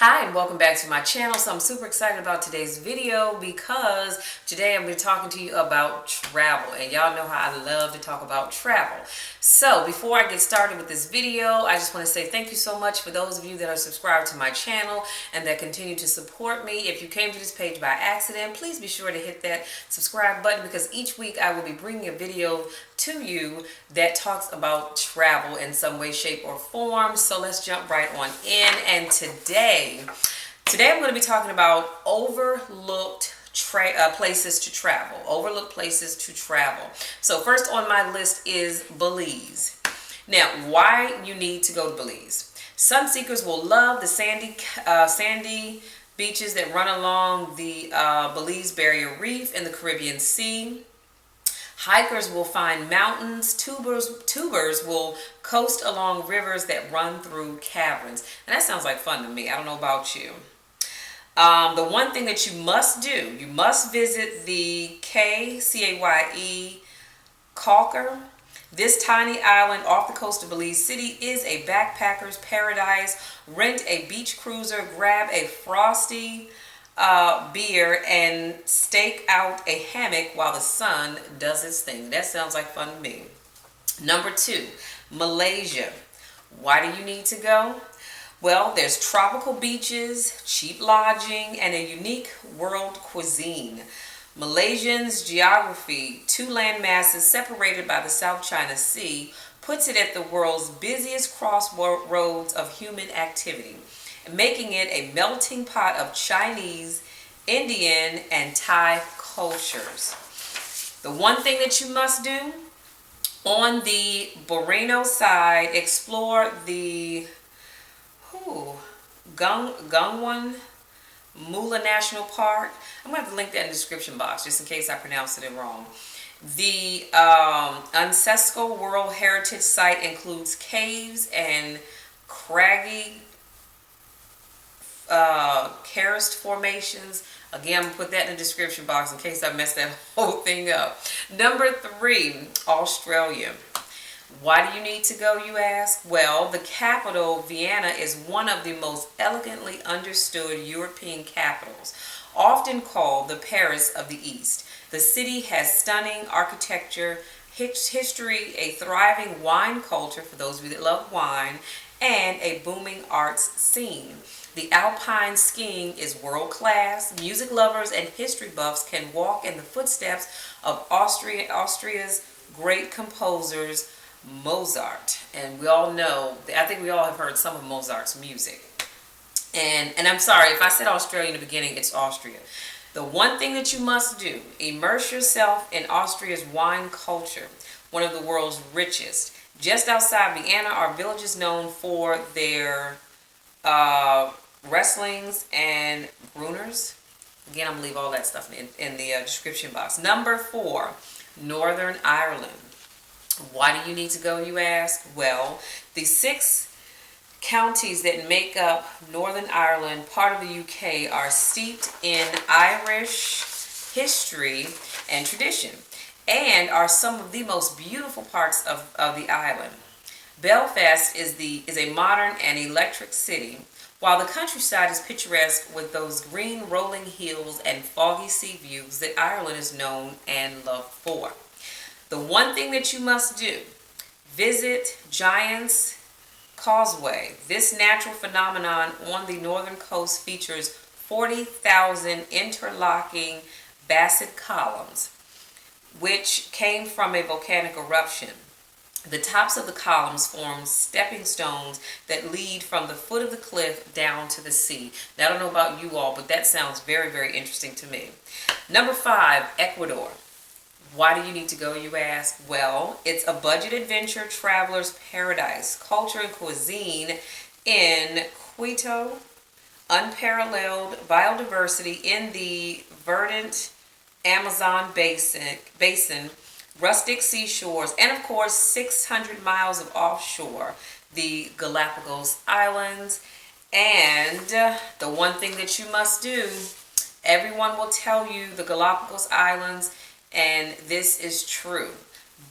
Hi and welcome back to my channel. So I'm super excited about today's video because today I'm going to be talking to you about travel, and y'all know how I love to talk about travel. So before I get started with this video, I just want to say thank you so much for those of you that are subscribed to my channel and that continue to support me. If you came to this page by accident, please be sure to hit that subscribe button because each week I will be bringing a video to you that talks about travel in some way, shape, or form. So let's jump right on in. And today I'm going to be talking about overlooked places to travel. Overlooked places to travel. So first on my list is Belize. Now, why you need to go to Belize? Sun seekers will love the sandy beaches that run along the Belize Barrier Reef in the Caribbean Sea. Hikers will find mountains. Tubers will coast along rivers that run through caverns. And that sounds like fun to me. I don't know about you. The one thing that you must do, you must visit the Caye, Calker. This tiny island off the coast of Belize City is a backpacker's paradise. Rent a beach cruiser, grab a frosty beer, and stake out a hammock while the sun does its thing. That sounds like fun to me. Number 2, Malaysia. Why do you need to go? Well, there's tropical beaches, cheap lodging, and a unique world cuisine. Malaysian's geography, 2 landmasses separated by the South China Sea, puts it at the world's busiest crossroads of human activity, making it a melting pot of Chinese, Indian, and Thai cultures. The one thing that you must do, on the Borneo side, explore the Gangwon Mula National Park. I'm going to have to link that in the description box just in case I pronounced it wrong. The UNESCO World Heritage Site includes caves and craggy karst formations. Again, I'm going to put that in the description box in case I messed that whole thing up. Number 3, Australia. Why do you need to go, you ask? Well, the capital, Vienna, is one of the most elegantly understood European capitals, often called the Paris of the East. The city has stunning architecture, history, a thriving wine culture for those of you that love wine, and a booming arts scene. The Alpine skiing is world class. Music lovers and history buffs can walk in the footsteps of Austria's great composers, Mozart. And we all know, I think we all have heard some of Mozart's music. And I'm sorry, if I said Australia in the beginning, it's Austria. The one thing that you must do, immerse yourself in Austria's wine culture, one of the world's richest. Just outside Vienna are villages known for their wrestlings and Bruners. Again, I'm going to leave all that stuff in the description box. Number 4, Northern Ireland. Why do you need to go, you ask? Well, the 6 counties that make up Northern Ireland, part of the UK, are steeped in Irish history and tradition and are some of the most beautiful parts of the island. Belfast is a modern and electric city, while the countryside is picturesque with those green rolling hills and foggy sea views that Ireland is known and loved for. The one thing that you must do, visit Giant's Causeway. This natural phenomenon on the northern coast features 40,000 interlocking basalt columns, which came from a volcanic eruption. The tops of the columns form stepping stones that lead from the foot of the cliff down to the sea. Now, I don't know about you all, but that sounds very, very interesting to me. Number 5, Ecuador. Why do you need to go, you ask? Well, it's a budget adventure traveler's paradise. Culture and cuisine in Quito, unparalleled biodiversity in the verdant Amazon basin, rustic seashores, and of course 600 miles of offshore, the Galapagos Islands. And the one thing that you must do, everyone will tell you the Galapagos Islands, and this is true.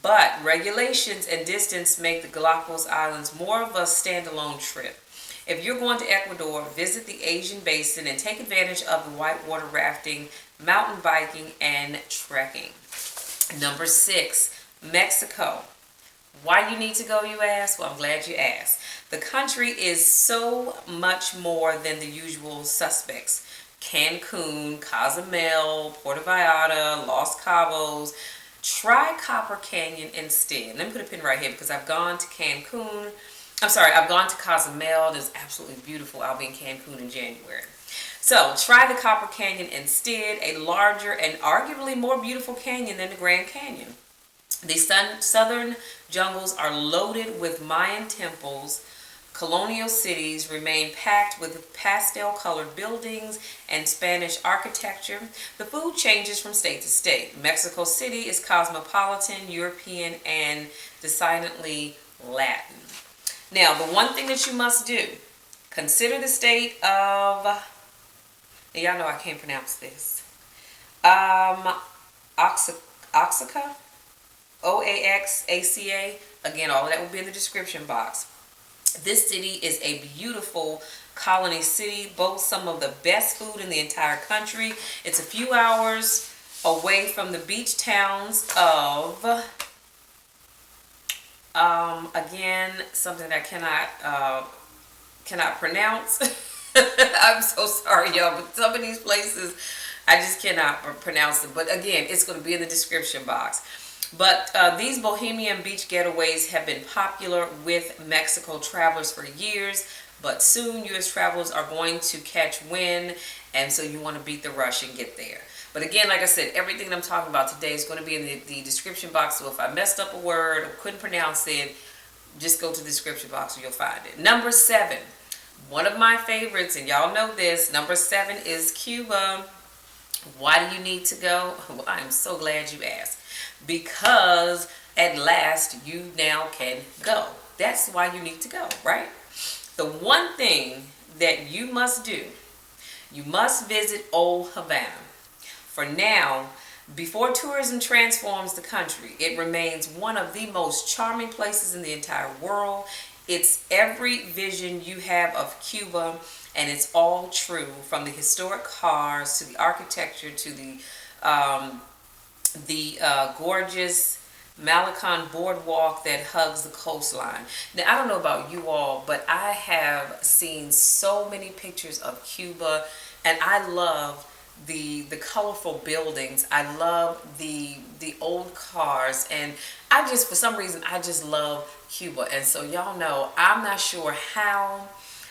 But regulations and distance make the Galapagos Islands more of a standalone trip. If you're going to Ecuador, visit the Asian basin and take advantage of the whitewater rafting, mountain biking, and trekking. Number 6, Mexico. Why you need to go, you ask? Well, I'm glad you asked. The country is so much more than the usual suspects. Cancun, Cozumel, Puerto Vallarta, Los Cabos. Try Copper Canyon instead. Let me put a pin right here because I've gone to Cancun. I've gone to Cozumel. It's absolutely beautiful. I'll be in Cancun in January. So try the Copper Canyon instead, a larger and arguably more beautiful canyon than the Grand Canyon. The southern jungles are loaded with Mayan temples. Colonial cities remain packed with pastel-colored buildings and Spanish architecture. The food changes from state to state. Mexico City is cosmopolitan, European, and decidedly Latin. Now, the one thing that you must do, consider the state of, y'all know I can't pronounce this, Oaxaca, Oaxaca. Again, all of that will be in the description box. This city is a beautiful colony city, boasts some of the best food in the entire country. It's a few hours away from the beach towns of, again, something that I cannot pronounce. I'm so sorry, y'all, but some of these places I just cannot pronounce them. But again, it's going to be in the description box. But these bohemian beach getaways have been popular with Mexico travelers for years, but soon U.S. travelers are going to catch wind, and so you want to beat the rush and get there. But again, like I said, everything that I'm talking about today is going to be in the description box, so if I messed up a word or couldn't pronounce it, just go to the description box and you'll find it. Number 7, one of my favorites, and y'all know this, number 7 is Cuba. Why do you need to go? Well, I'm so glad you asked. Because at last you now can go. That's why you need to go, right? The one thing that you must do, you must visit Old Havana. For now, before tourism transforms the country, it remains one of the most charming places in the entire world. It's every vision you have of Cuba, and it's all true, from the historic cars to the architecture to the gorgeous Malecon boardwalk that hugs the coastline. Now, I don't know about you all, but I have seen so many pictures of Cuba, and I love the colorful buildings. I love the old cars, and I just, for some reason, I just love Cuba. And so y'all know, I'm not sure how,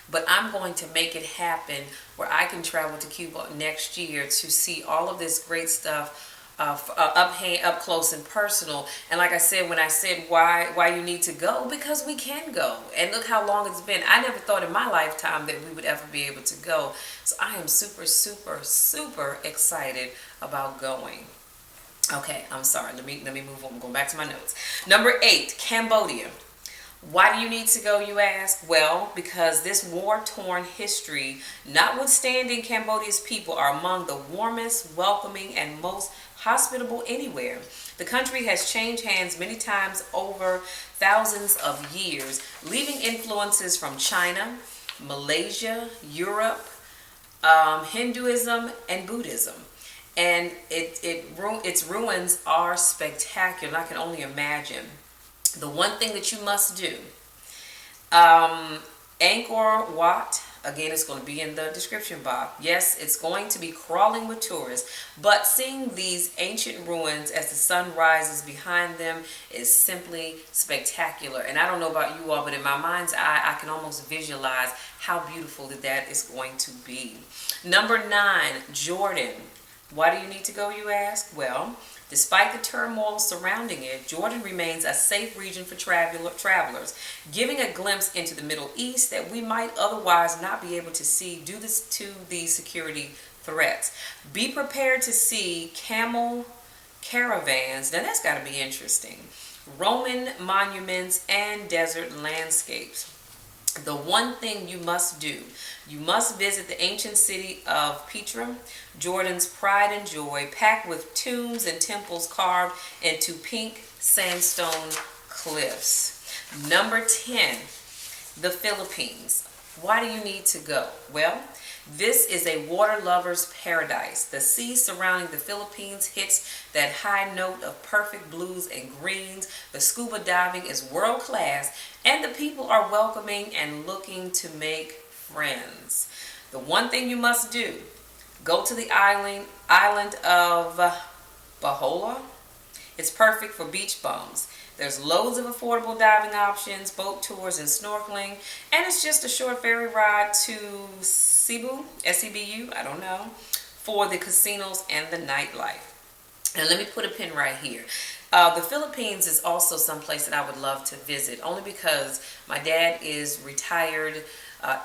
but I'm going to make it happen where I can travel to Cuba next year to see all of this great stuff up close and personal. And like I said, when I said why you need to go, because we can go. And look how long it's been. I never thought in my lifetime that we would ever be able to go. So I am super, super, super excited about going. Okay, I'm sorry. Let me move on. I'm going back to my notes. Number 8, Cambodia. Why do you need to go, you ask? Well, because this war-torn history, notwithstanding, Cambodia's people are among the warmest, welcoming, and most hospitable anywhere. The country has changed hands many times over thousands of years, leaving influences from China, Malaysia, Europe, Hinduism, and Buddhism. And its ruins are spectacular. I can only imagine. The one thing that you must do, Angkor Wat, again, it's going to be in the description box. Yes, it's going to be crawling with tourists, but seeing these ancient ruins as the sun rises behind them is simply spectacular. And I don't know about you all, but in my mind's eye, I can almost visualize how beautiful that is going to be. Number 9, Jordan. Why do you need to go, you ask? Well, despite the turmoil surrounding it, Jordan remains a safe region for travelers, giving a glimpse into the Middle East that we might otherwise not be able to see due to the security threats. Be prepared to see camel caravans. Now that's got to be interesting. Roman monuments and desert landscapes. The one thing you must do, you must visit the ancient city of Petra, Jordan's pride and joy, packed with tombs and temples carved into pink sandstone cliffs. Number 10, the Philippines. Why do you need to go? Well, this is a water lover's paradise. The sea surrounding the Philippines hits that high note of perfect blues and greens. The scuba diving is world class, and the people are welcoming and looking to make friends. The one thing you must do, go to the island of Bahola. It's perfect for beach bums. There's loads of affordable diving options, boat tours, and snorkeling. And it's just a short ferry ride to Cebu, S-E-B-U, I don't know, for the casinos and the nightlife. And let me put a pin right here. The Philippines is also someplace that I would love to visit, only because my dad is retired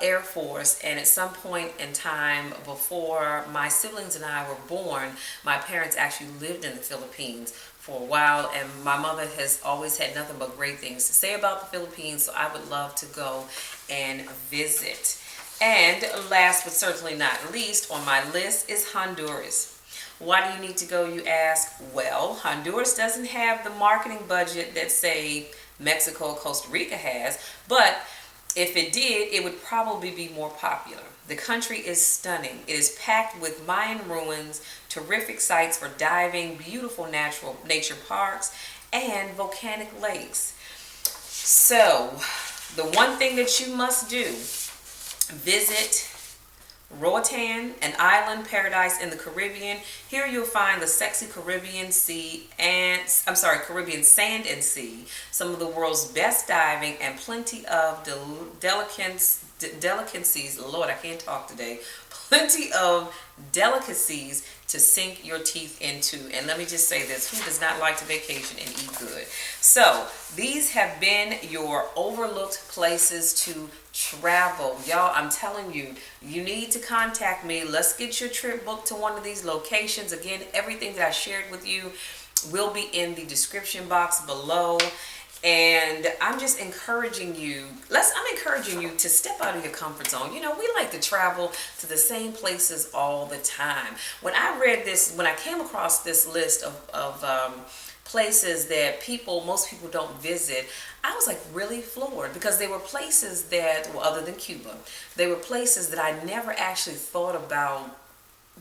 Air Force, and at some point in time before my siblings and I were born, my parents actually lived in the Philippines for a while, and my mother has always had nothing but great things to say about the Philippines, so I would love to go and visit. And last but certainly not least on my list is Honduras. Why do you need to go, you ask? Well, Honduras doesn't have the marketing budget that, say, Mexico or Costa Rica has, but if it did, it would probably be more popular. The country is stunning. It is packed with Mayan ruins, terrific sites for diving, beautiful nature parks, and volcanic lakes. So, the one thing that you must do, visit Roatan, an island paradise in the Caribbean. Here you'll find the sexy Caribbean Caribbean sand and sea, some of the world's best diving, and plenty of delicacies. Lord, I can't talk today. Plenty of delicacies to sink your teeth into. And let me just say this, who does not like to vacation and eat good? So these have been your overlooked places to travel. Y'all, I'm telling you, you need to contact me. Let's get your trip booked to one of these locations. Again, everything that I shared with you will be in the description box below. And I'm just encouraging you, I'm encouraging you to step out of your comfort zone. You know, we like to travel to the same places all the time. When I came across this list of places that most people don't visit, I was like really floored, because they were places that, well, other than Cuba, they were places that I never actually thought about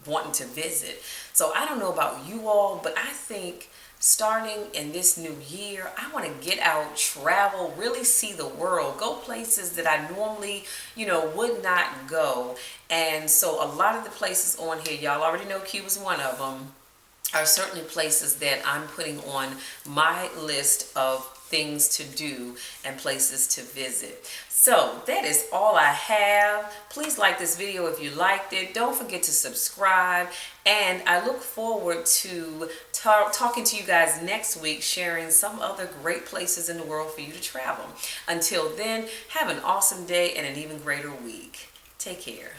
wanting to visit. So I don't know about you all, but I think starting in this new year, I want to get out, travel, really see the world, go places that I normally, would not go. And so a lot of the places on here, y'all already know Cuba's one of them, are certainly places that I'm putting on my list of things to do and places to visit. So that is all I have. Please like this video if you liked it. Don't forget to subscribe. And I look forward to talking to you guys next week, sharing some other great places in the world for you to travel. Until then, have an awesome day and an even greater week. Take care.